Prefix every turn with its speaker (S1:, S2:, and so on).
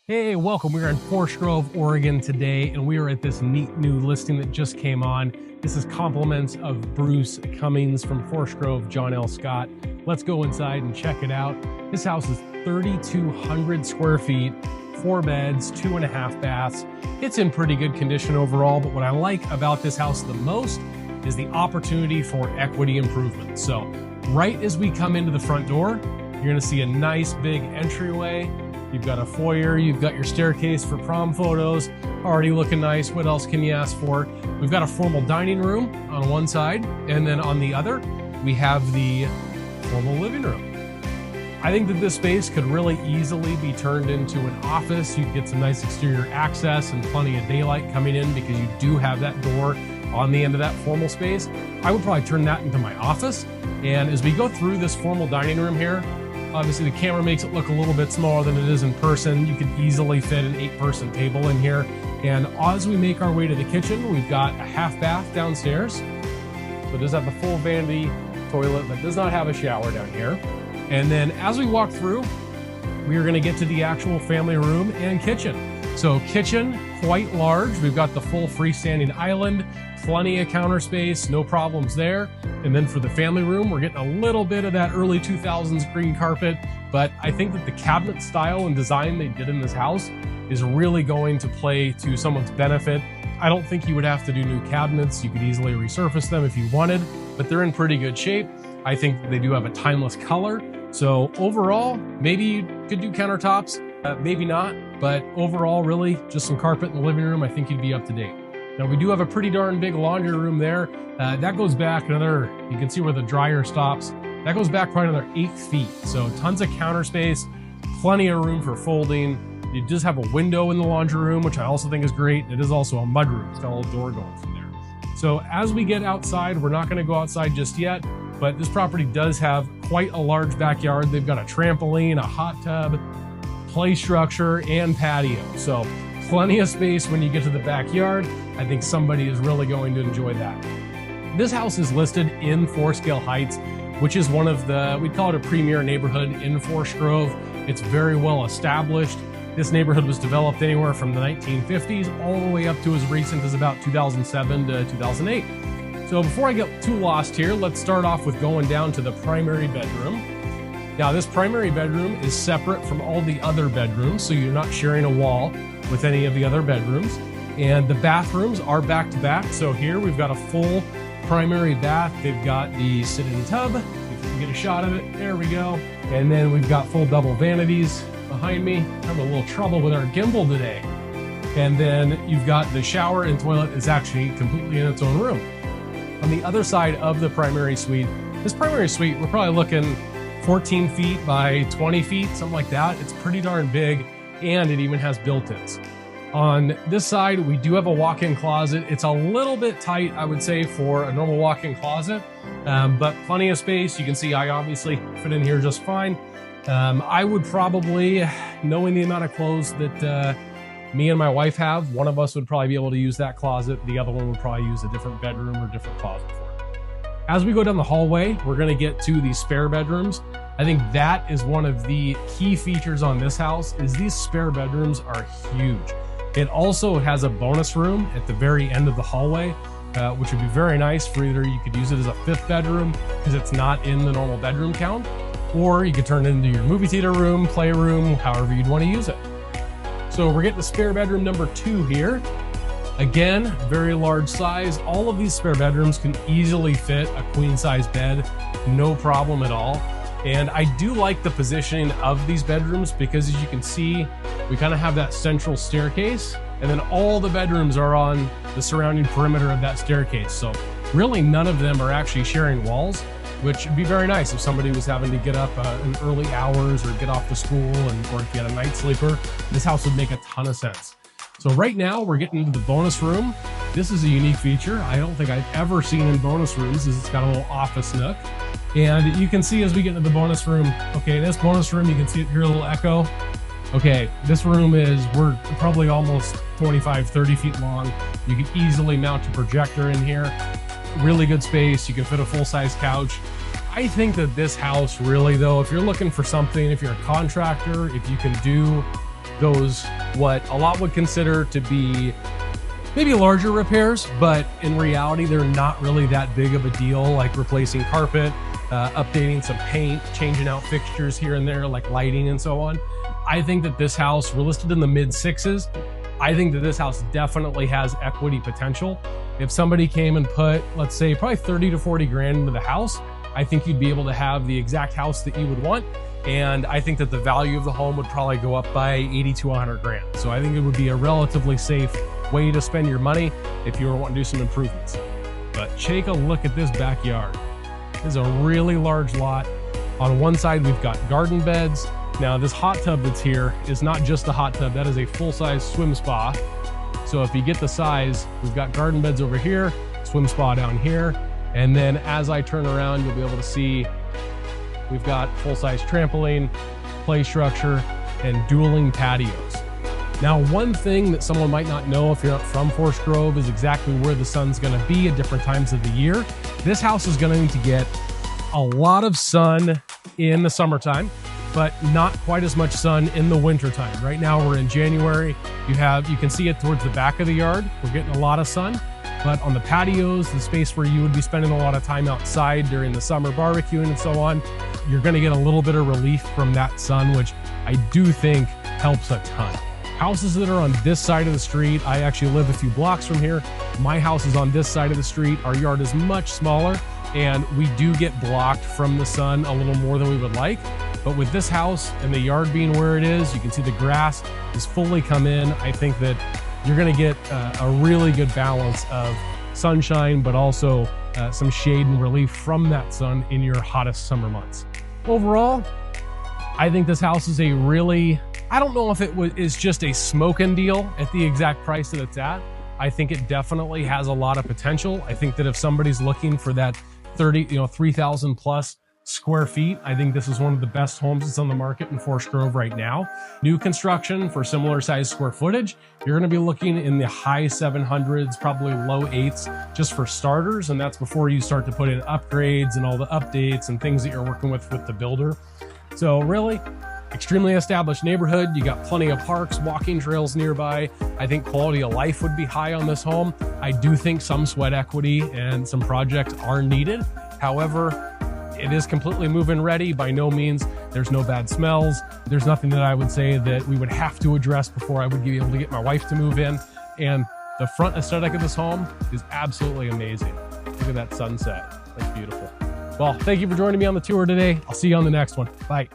S1: Hey, welcome. We're in Forest Grove, Oregon today, and we are at this neat new listing that just came on. This is compliments of Bruce Cummings from Forest Grove, John L. Scott. Let's go inside and check it out. This house is 3,200 square feet, 4 beds, 2.5 baths. It's in pretty good condition overall, but what I like about this house the most is the opportunity for equity improvement. So right as we come into the front door, you're gonna see a nice big entryway. You've got a foyer, you've got your staircase for prom photos, already looking nice. What else can you ask for? We've got a formal dining room on one side, and then on the other, we have the formal living room. I think that this space could really easily be turned into an office. You get some nice exterior access and plenty of daylight coming in because you do have that door on the end of that formal space. I would probably turn that into my office. And as we go through this formal dining room here, obviously the camera makes it look a little bit smaller than it is in person. You could easily fit an 8-person table in here. And as we make our way to the kitchen, we've got a half bath downstairs. So it does have the full vanity toilet, but does not have a shower down here. And then as we walk through, we are gonna get to the actual family room and kitchen. So kitchen, quite large. We've got the full freestanding island, plenty of counter space, no problems there. And then for the family room, we're getting a little bit of that early 2000s green carpet, but I think that the cabinet style and design they did in this house is really going to play to someone's benefit. I don't think you would have to do new cabinets. You could easily resurface them if you wanted, but they're in pretty good shape. I think they do have a timeless color. So overall, maybe you could do countertops, maybe not, but overall, really just some carpet in the living room. I think you'd be up to date. Now we do have a pretty darn big laundry room there. That goes back another, you can see where the dryer stops. That goes back probably another 8 feet. So tons of counter space, plenty of room for folding. You just have a window in the laundry room, which I also think is great. It is also a mud room. It's got a little door going from there. So as we get outside, we're not gonna go outside just yet, but this property does have quite a large backyard. They've got a trampoline, a hot tub, play structure, and patio. So plenty of space when you get to the backyard. I think somebody is really going to enjoy that. This house is listed in Gale Heights, which is one of the, we'd call it a premier neighborhood in Forest Grove. It's very well established. This neighborhood was developed anywhere from the 1950s all the way up to as recent as about 2007 to 2008. So before I get too lost here, let's start off with going down to the primary bedroom. Now this primary bedroom is separate from all the other bedrooms, so you're not sharing a wall with any of the other bedrooms. And the bathrooms are back to back. So here we've got a full primary bath. They've got the sit-in tub. If you can get a shot of it, there we go. And then we've got full double vanities behind me. Having a little trouble with our gimbal today. And then you've got the shower and toilet is actually completely in its own room. On the other side of the primary suite, this primary suite, we're probably looking 14 feet by 20 feet, something like that. It's pretty darn big, and it even has built-ins. On this side, we do have a walk-in closet. It's a little bit tight, I would say, for a normal walk-in closet, but plenty of space. You can see I obviously fit in here just fine. I would probably, knowing the amount of clothes that me and my wife have, one of us would probably be able to use that closet. The other one would probably use a different bedroom or different closet for it. As we go down the hallway, we're gonna get to the spare bedrooms. I think that is one of the key features on this house is these spare bedrooms are huge. It also has a bonus room at the very end of the hallway, which would be very nice for either you could use it as a 5th bedroom because it's not in the normal bedroom count, or you could turn it into your movie theater room, playroom, however you'd want to use it. So we're getting to spare bedroom number 2 here. Again, very large size. All of these spare bedrooms can easily fit a queen size bed, no problem at all. And I do like the positioning of these bedrooms because as you can see, we kind of have that central staircase and then all the bedrooms are on the surrounding perimeter of that staircase. So really none of them are actually sharing walls, which would be very nice if somebody was having to get up in early hours or get off to school or if you had a night sleeper. This house would make a ton of sense. So right now we're getting into the bonus room. This is a unique feature I don't think I've ever seen in bonus rooms is it's got a little office nook. And you can see as we get into the bonus room, okay, this bonus room, you can see it here, a little echo. Okay, this room is, we're probably almost 25, 30 feet long. You can easily mount a projector in here. Really good space. You can fit a full-size couch. I think that this house really though, if you're looking for something, if you're a contractor, if you can do goes what a lot would consider to be maybe larger repairs, but in reality, they're not really that big of a deal, like replacing carpet, updating some paint, changing out fixtures here and there, like lighting and so on. I think that this house, we're listed in the mid sixes. I think that this house definitely has equity potential. If somebody came and put, let's say, probably 30 to 40 grand into the house, I think you'd be able to have the exact house that you would want. And I think that the value of the home would probably go up by 80 to 100 grand. So I think it would be a relatively safe way to spend your money if you were wanting to do some improvements. But take a look at this backyard. This is a really large lot. On one side, we've got garden beds. Now this hot tub that's here is not just a hot tub, that is a full-size swim spa. So if you get the size, we've got garden beds over here, swim spa down here. And then as I turn around, you'll be able to see we've got full-size trampoline, play structure, and dueling patios. Now, one thing that someone might not know if you're not from Forest Grove is exactly where the sun's gonna be at different times of the year. This house is going to get a lot of sun in the summertime, but not quite as much sun in the wintertime. Right now we're in January. You can see it towards the back of the yard. We're getting a lot of sun, but on the patios, the space where you would be spending a lot of time outside during the summer barbecuing and so on, you're gonna get a little bit of relief from that sun, which I do think helps a ton. Houses that are on this side of the street, I actually live a few blocks from here. My house is on this side of the street. Our yard is much smaller and we do get blocked from the sun a little more than we would like. But with this house and the yard being where it is, you can see the grass is fully come in. I think that you're gonna get a really good balance of sunshine, but also some shade and relief from that sun in your hottest summer months. Overall, I think this house is a really, I don't know if it is just a smoking deal at the exact price that it's at. I think it definitely has a lot of potential. I think that if somebody's looking for that 3,000 plus square feet, I think this is one of the best homes that's on the market in Forest Grove right now. New construction for similar size square footage, you're gonna be looking in the high 700s, probably low 8s, just for starters. And that's before you start to put in upgrades and all the updates and things that you're working with the builder. So really, extremely established neighborhood. You got plenty of parks, walking trails nearby. I think quality of life would be high on this home. I do think some sweat equity and some projects are needed. However, it is completely move-in ready. By no means, there's no bad smells. There's nothing that I would say that we would have to address before I would be able to get my wife to move in. And the front aesthetic of this home is absolutely amazing. Look at that sunset. That's beautiful. Well, thank you for joining me on the tour today. I'll see you on the next one. Bye.